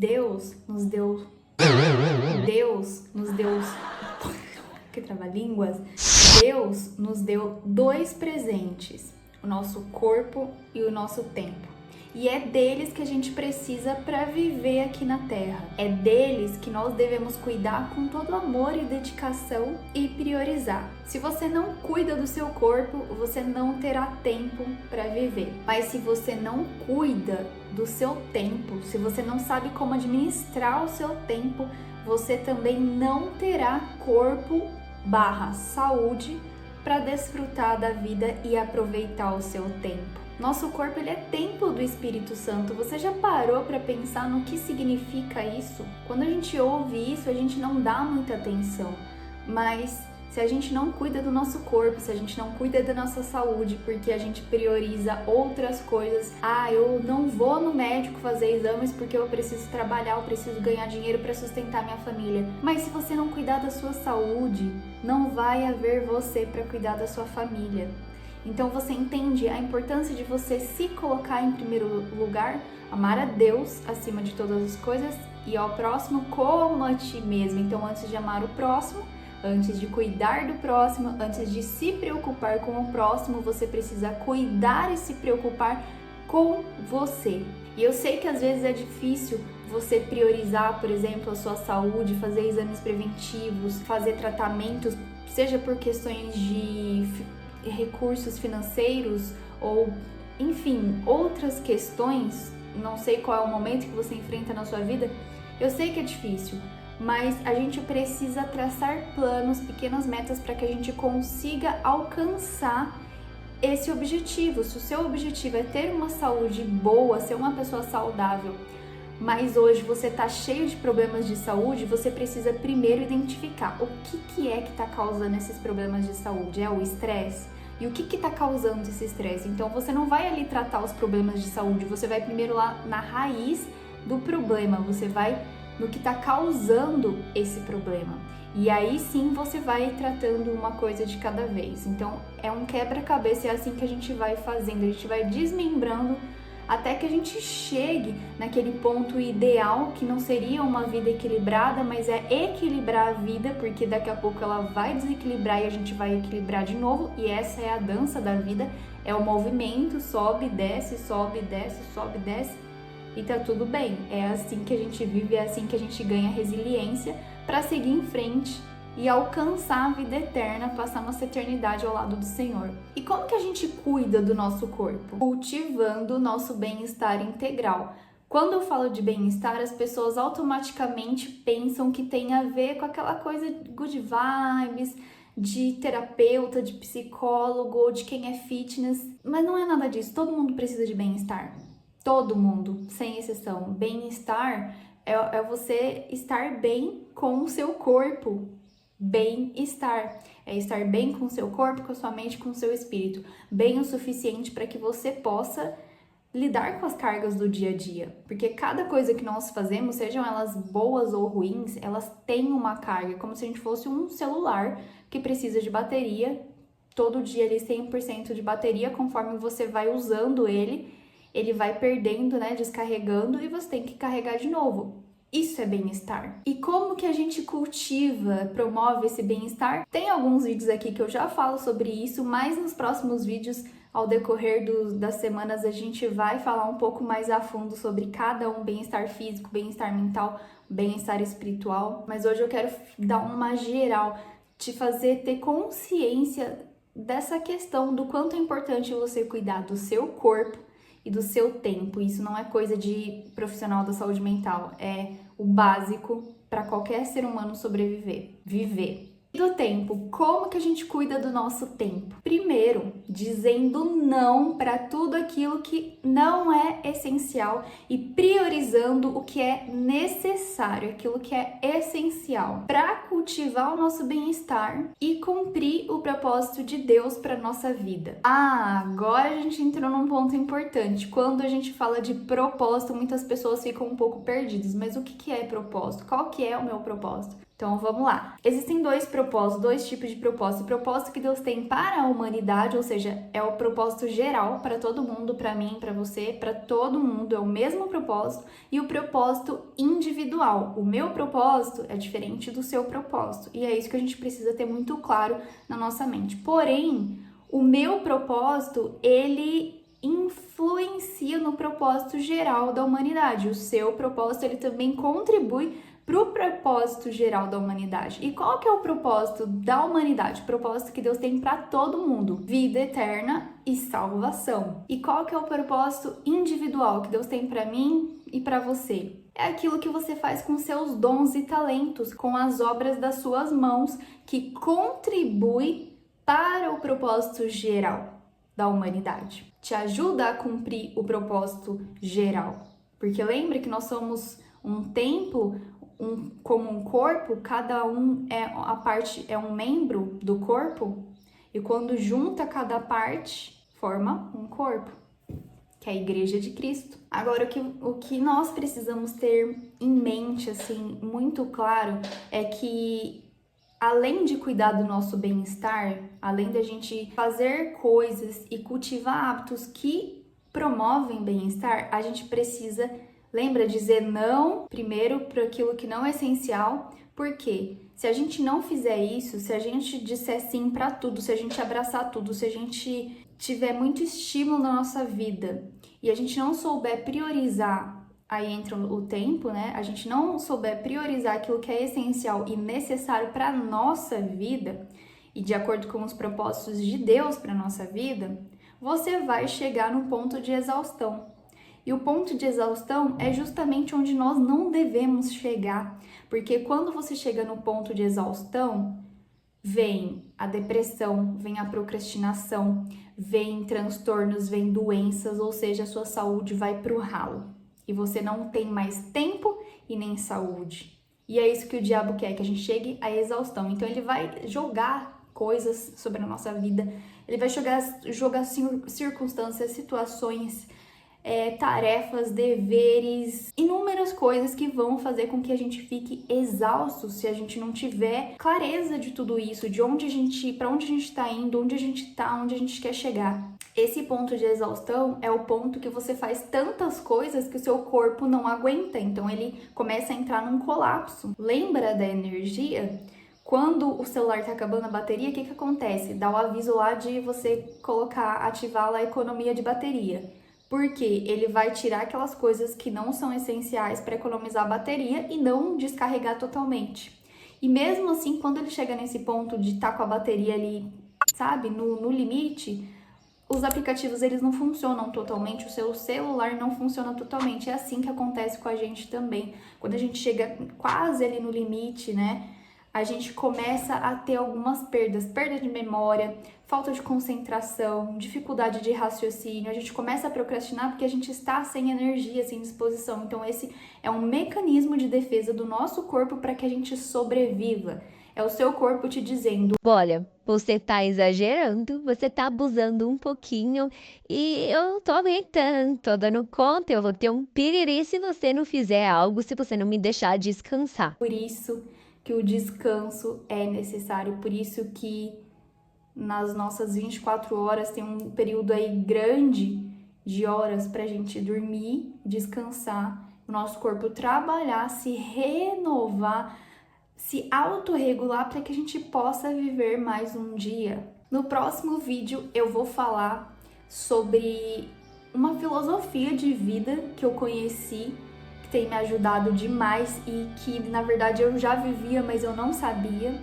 Deus nos deu. Que trava-línguas. Deus nos deu dois presentes: o nosso corpo e o nosso tempo. E é deles que a gente precisa para viver aqui na Terra. É deles que nós devemos cuidar com todo amor e dedicação e priorizar. Se você não cuida do seu corpo, você não terá tempo para viver. Mas se você não cuida do seu tempo, se você não sabe como administrar o seu tempo, você também não terá corpo/saúde para desfrutar da vida e aproveitar o seu tempo. Nosso corpo, ele é templo do Espírito Santo. Você já parou para pensar no que significa isso? Quando a gente ouve isso, a gente não dá muita atenção. Mas se a gente não cuida do nosso corpo, se a gente não cuida da nossa saúde, porque a gente prioriza outras coisas, eu não vou no médico fazer exames porque eu preciso trabalhar, eu preciso ganhar dinheiro para sustentar minha família. Mas se você não cuidar da sua saúde, não vai haver você para cuidar da sua família. Então você entende a importância de você se colocar em primeiro lugar, amar a Deus acima de todas as coisas e ao próximo como a ti mesmo. Então, antes de amar o próximo, antes de cuidar do próximo, antes de se preocupar com o próximo, você precisa cuidar e se preocupar com você. E eu sei que às vezes é difícil você priorizar, por exemplo, a sua saúde, fazer exames preventivos, fazer tratamentos, seja por questões de recursos financeiros ou, enfim, outras questões. Não sei qual é o momento que você enfrenta na sua vida. Eu sei que é difícil, mas a gente precisa traçar planos, pequenas metas para que a gente consiga alcançar esse objetivo. Se o seu objetivo é ter uma saúde boa, ser uma pessoa saudável, mas hoje você está cheio de problemas de saúde, você precisa primeiro identificar o que é que está causando esses problemas de saúde. É o estresse? E o que está causando esse estresse? Então você não vai ali tratar os problemas de saúde, você vai primeiro lá na raiz do problema, você vai no que está causando esse problema. E aí sim você vai tratando uma coisa de cada vez. Então é um quebra-cabeça, é assim que a gente vai fazendo, a gente vai desmembrando até que a gente chegue naquele ponto ideal, que não seria uma vida equilibrada, mas é equilibrar a vida, porque daqui a pouco ela vai desequilibrar e a gente vai equilibrar de novo, e essa é a dança da vida, é o movimento, sobe, desce, e tá tudo bem. É assim que a gente vive, é assim que a gente ganha resiliência para seguir em frente e alcançar a vida eterna, passar nossa eternidade ao lado do Senhor. E como que a gente cuida do nosso corpo? Cultivando o nosso bem-estar integral. Quando eu falo de bem-estar, as pessoas automaticamente pensam que tem a ver com aquela coisa good vibes, de terapeuta, de psicólogo, ou de quem é fitness, mas não é nada disso. Todo mundo precisa de bem-estar. Todo mundo, sem exceção. Bem-estar é você estar bem com o seu corpo. Bem-estar é estar bem com o seu corpo, com a sua mente, com o seu espírito, bem o suficiente para que você possa lidar com as cargas do dia a dia, porque cada coisa que nós fazemos, sejam elas boas ou ruins, elas têm uma carga, como se a gente fosse um celular que precisa de bateria, todo dia ali 100% de bateria, conforme você vai usando ele vai perdendo, né, descarregando, e você tem que carregar de novo. Isso é bem-estar. E como que a gente cultiva, promove esse bem-estar? Tem alguns vídeos aqui que eu já falo sobre isso, mas nos próximos vídeos, ao decorrer das semanas, a gente vai falar um pouco mais a fundo sobre cada um: bem-estar físico, bem-estar mental, bem-estar espiritual. Mas hoje eu quero dar uma geral, te fazer ter consciência dessa questão do quanto é importante você cuidar do seu corpo e do seu tempo. Isso não é coisa de profissional da saúde mental, é o básico para qualquer ser humano sobreviver, viver. E do tempo, como que a gente cuida do nosso tempo? Primeiro, dizendo não para tudo aquilo que não é essencial e priorizando o que é necessário, aquilo que é essencial para cultivar o nosso bem-estar e cumprir o propósito de Deus para nossa vida. Agora a gente entrou num ponto importante. Quando a gente fala de propósito, muitas pessoas ficam um pouco perdidas. Mas o que é propósito? Qual que é o meu propósito? Então vamos lá. Existem dois propósitos, dois tipos de propósito. O propósito que Deus tem para a humanidade, ou seja, é o propósito geral para todo mundo, para mim, para você, para todo mundo, é o mesmo propósito. E o propósito individual. O meu propósito é diferente do seu propósito. E é isso que a gente precisa ter muito claro na nossa mente. Porém, o meu propósito, ele influencia no propósito geral da humanidade. O seu propósito, ele também contribui para o propósito geral da humanidade. E qual que é o propósito da humanidade? O propósito que Deus tem para todo mundo: vida eterna e salvação. E qual que é o propósito individual que Deus tem para mim e para você? É aquilo que você faz com seus dons e talentos, com as obras das suas mãos, que contribui para o propósito geral da humanidade. Te ajuda a cumprir o propósito geral. Porque lembra que nós somos um templo, como um corpo, cada um é um membro do corpo, e quando junta cada parte, forma um corpo, que é a Igreja de Cristo. Agora, o que nós precisamos ter em mente, assim, muito claro, é que além de cuidar do nosso bem-estar, além da gente fazer coisas e cultivar hábitos que promovem bem-estar, a gente precisa, lembra, dizer não primeiro para aquilo que não é essencial. Porque se a gente não fizer isso, se a gente disser sim para tudo, se a gente abraçar tudo, se a gente tiver muito estímulo na nossa vida e a gente não souber priorizar, aí entra o tempo, né? A gente não souber priorizar aquilo que é essencial e necessário para a nossa vida e de acordo com os propósitos de Deus para a nossa vida, você vai chegar num ponto de exaustão. E o ponto de exaustão é justamente onde nós não devemos chegar, porque quando você chega no ponto de exaustão, vem a depressão, vem a procrastinação, vem transtornos, vem doenças, ou seja, a sua saúde vai pro ralo. E você não tem mais tempo e nem saúde. E é isso que o diabo quer, que a gente chegue à exaustão. Então ele vai jogar coisas sobre a nossa vida, ele vai jogar circunstâncias, situações, tarefas, deveres, inúmeras coisas que vão fazer com que a gente fique exausto se a gente não tiver clareza de tudo isso, de onde a gente, para onde a gente está indo, onde a gente está, onde a gente quer chegar. Esse ponto de exaustão é o ponto que você faz tantas coisas que o seu corpo não aguenta, então ele começa a entrar num colapso. Lembra da energia? Quando o celular tá acabando a bateria, o que acontece? Dá o aviso lá de você ativar lá a economia de bateria. Porque ele vai tirar aquelas coisas que não são essenciais para economizar a bateria e não descarregar totalmente. E mesmo assim, quando ele chega nesse ponto de estar com a bateria ali, sabe, no limite, os aplicativos eles não funcionam totalmente, o seu celular não funciona totalmente. É assim que acontece com a gente também. Quando a gente chega quase ali no limite, né? A gente começa a ter algumas perda de memória, falta de concentração, dificuldade de raciocínio, a gente começa a procrastinar porque a gente está sem energia, sem disposição. Então esse é um mecanismo de defesa do nosso corpo para que a gente sobreviva. É o seu corpo te dizendo: olha, você tá exagerando, você tá abusando um pouquinho e eu não tô aguentando, tô dando conta, eu vou ter um piriri se você não fizer algo, se você não me deixar descansar. Por isso que o descanso é necessário, por isso que nas nossas 24 horas tem um período aí grande de horas pra gente dormir, descansar, o nosso corpo trabalhar, se renovar, se autorregular para que a gente possa viver mais um dia. No próximo vídeo eu vou falar sobre uma filosofia de vida que eu conheci, que tem me ajudado demais e que na verdade eu já vivia, mas eu não sabia.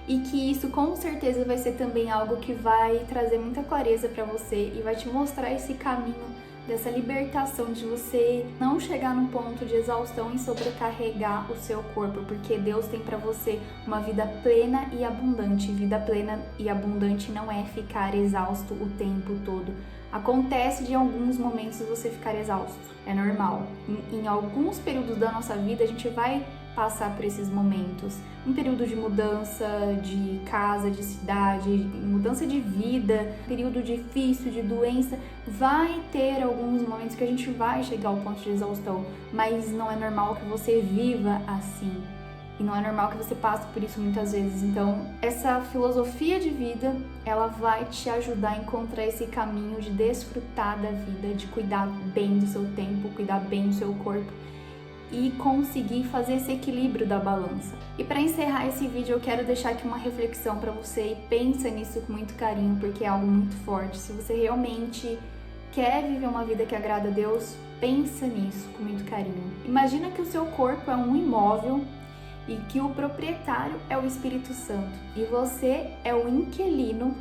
E que isso com certeza vai ser também algo que vai trazer muita clareza para você e vai te mostrar esse caminho dessa libertação de você não chegar num ponto de exaustão e sobrecarregar o seu corpo, porque Deus tem para você uma vida plena e abundante. Vida plena e abundante não é ficar exausto o tempo todo. Acontece de em alguns momentos você ficar exausto, é normal. Em alguns períodos da nossa vida a gente vai passar por esses momentos. Um período de mudança de casa, de cidade, mudança de vida, período difícil, de doença. Vai ter alguns momentos que a gente vai chegar ao ponto de exaustão, mas não é normal que você viva assim. E não é normal que você passe por isso muitas vezes. Então, essa filosofia de vida, ela vai te ajudar a encontrar esse caminho de desfrutar da vida, de cuidar bem do seu tempo, cuidar bem do seu corpo e conseguir fazer esse equilíbrio da balança. E para encerrar esse vídeo, eu quero deixar aqui uma reflexão para você e pensa nisso com muito carinho, porque é algo muito forte. Se você realmente quer viver uma vida que agrada a Deus, pensa nisso com muito carinho. Imagina que o seu corpo é um imóvel e que o proprietário é o Espírito Santo e você é o inquilino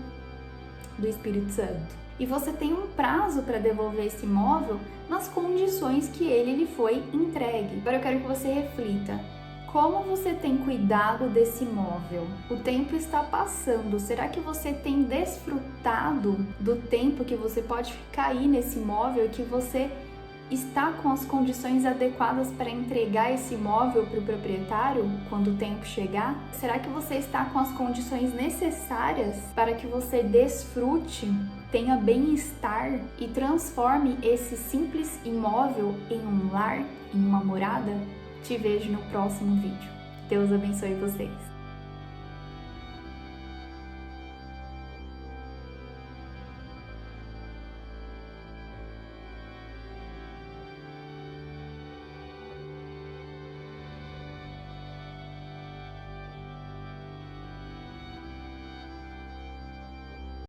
do Espírito Santo. E você tem um prazo para devolver esse imóvel nas condições que ele lhe foi entregue. Agora eu quero que você reflita. Como você tem cuidado desse imóvel? O tempo está passando. Será que você tem desfrutado do tempo que você pode ficar aí nesse imóvel e que você está com as condições adequadas para entregar esse imóvel para o proprietário quando o tempo chegar? Será que você está com as condições necessárias para que você desfrute, tenha bem-estar e transforme esse simples imóvel em um lar, em uma morada? Te vejo no próximo vídeo. Deus abençoe vocês.